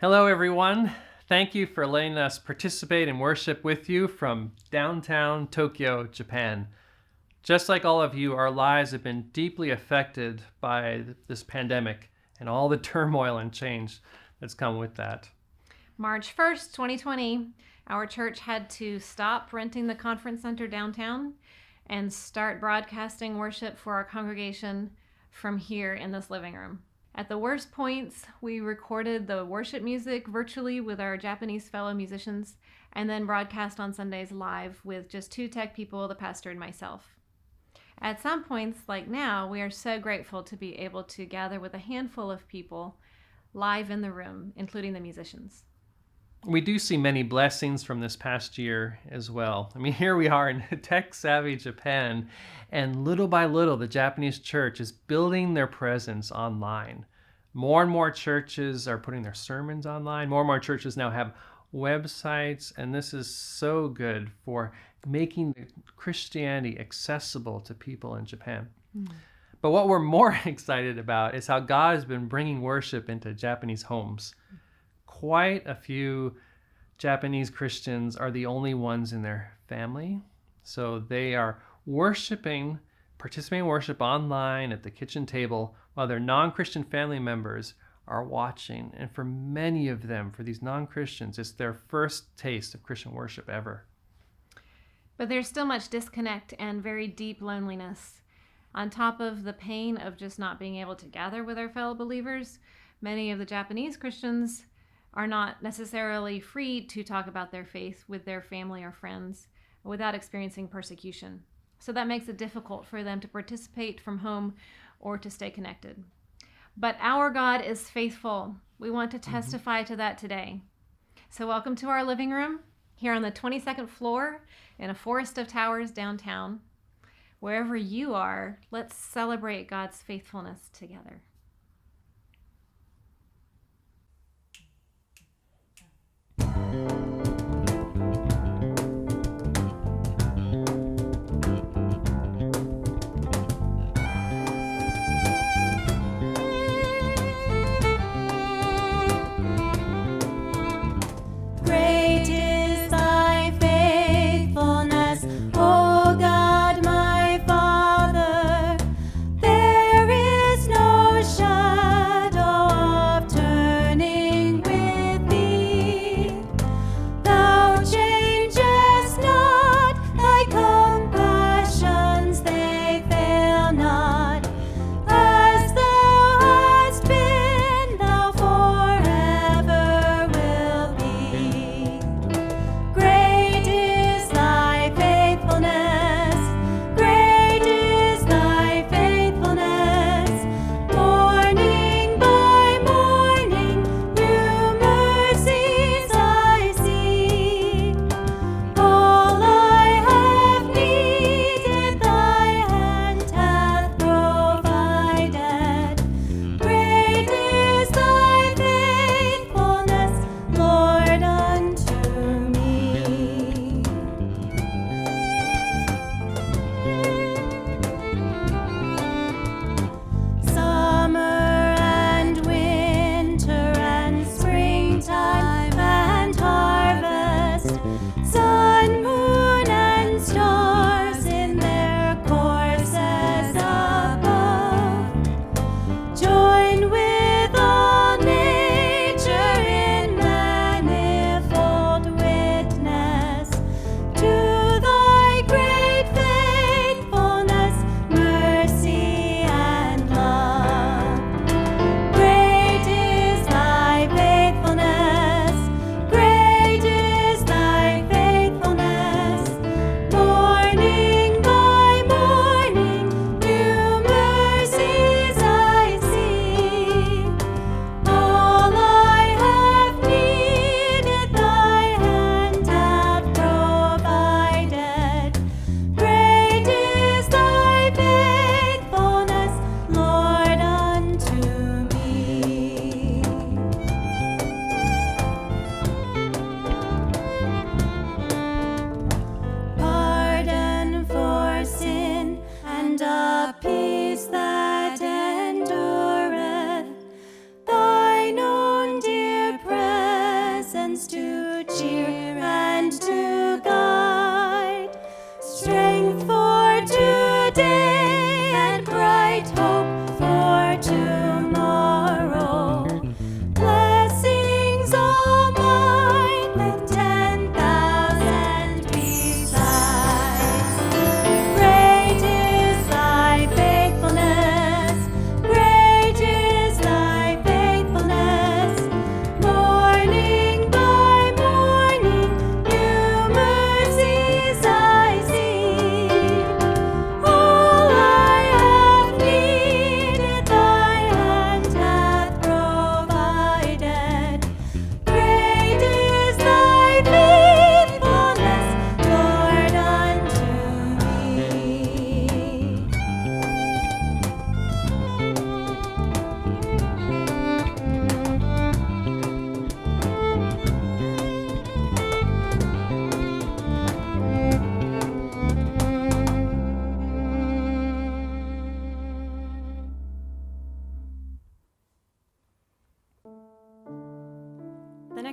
Hello, everyone. Thank you for letting us participate in worship with you from downtown Tokyo, Japan. Just like all of you, our lives have been deeply affected by this pandemic and all the turmoil and change that's come with that. March 1st, 2020, our church had to stop renting the conference center downtown and start broadcasting worship for our congregation from here in this living room. At the worst points, we recorded the worship music virtually with our Japanese fellow musicians and then broadcast on Sundays live with just 2 tech people, the pastor and myself. At some points, like now, we are so grateful to be able to gather with a handful of people live in the room, including the musicians. We do see many blessings from this past year as well. I mean, here we are in tech-savvy Japan, and little by little, the Japanese church is building their presence online. More and more churches are putting their sermons online. More and more churches now have websites, and this is so good for making Christianity accessible to people in Japan. But what we're more excited about is how God has been bringing worship into Japanese homes. Quite a few Japanese Christians are the only ones in their family. So they are participating in worship online at the kitchen table while their non-Christian family members are watching. And for many of them, for these non-Christians, it's their first taste of Christian worship ever. But there's still much disconnect and very deep loneliness. On top of the pain of just not being able to gather with our fellow believers, many of the Japanese Christians are not necessarily free to talk about their faith with their family or friends without experiencing persecution. So that makes it difficult for them to participate from home or to stay connected. But our God is faithful. We want to testify to that today. So welcome to our living room here on the 22nd floor in a forest of towers downtown. Wherever you are, let's celebrate God's faithfulness together. Great is thy faithfulness, O God, my Father. There is no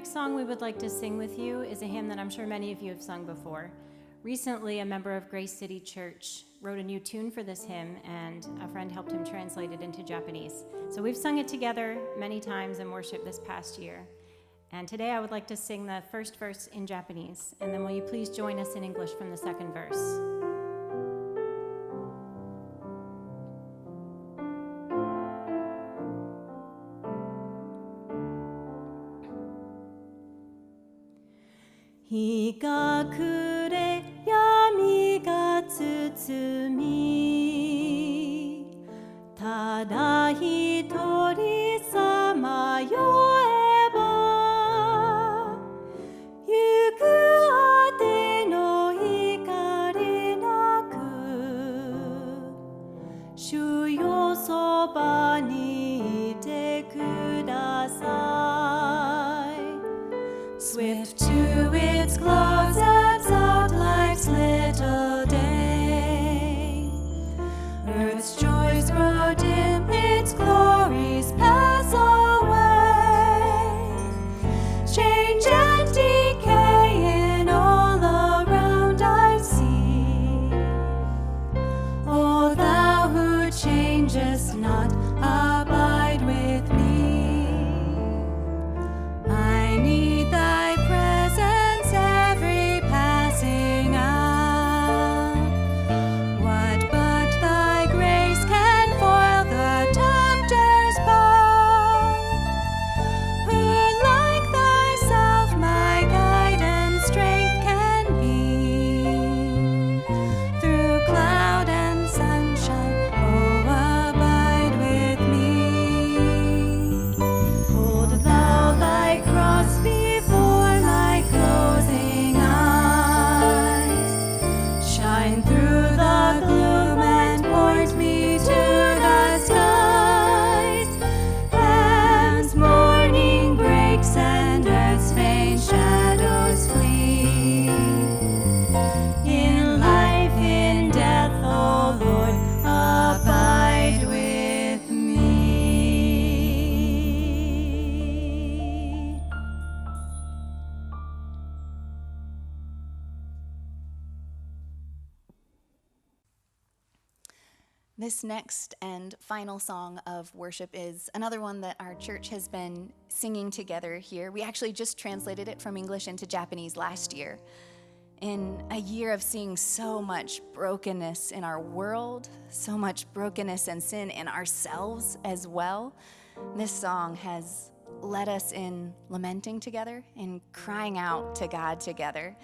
next song we would like to sing with you is a hymn that I'm sure many of you have sung before. Recently, a member of Grace City Church wrote a new tune for this hymn, and a friend helped him translate it into Japanese. So we've sung it together many times in worship this past year. And today I would like to sing the first verse in Japanese, and then will you please join us in English from the second verse. 日が暮れ闇が包みただ一人さまよえば行くあての光なく主よそばにいてください Swift to its close ebbs out life's little day. Earth's joys grow dim, its glories pass away. Change and decay in all around I see. O thou who changest not, abide with me. I need thy presence every passing hour. What but thy grace can foil the tempter's power? Who like thyself my guide and strength can be? Through cloud and sunshine, oh, abide with me. Hold thou thy cross before my closing eyes. Shine through the gloom and point me to the skies. Heaven's morning breaks and earth's faint shadows flee. In life, in death, O Lord, abide with me. This next and final song of worship is another one that our church has been singing together here. We actually just translated it from English into Japanese last year. In a year of seeing so much brokenness in our world, so much brokenness and sin in ourselves as well, this song has led us in lamenting together, in crying out to God together,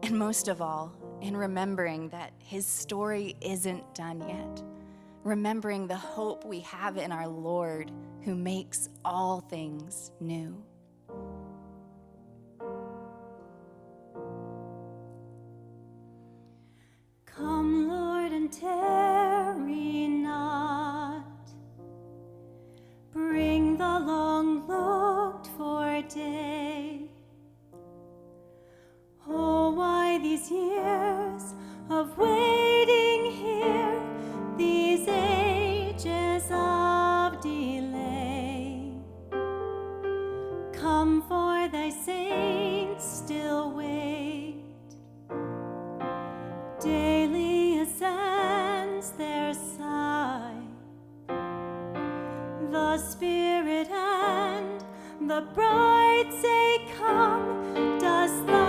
and most of all, in remembering that His story isn't done yet. Remembering the hope we have in our Lord who makes all things new. Come, Lord, and tarry not. Bring the long looked for day. Oh, why these years of waiting here, these ages of delay? Come, for thy saints still wait. Daily ascends their sigh. The Spirit and the bride say, Come, dost thou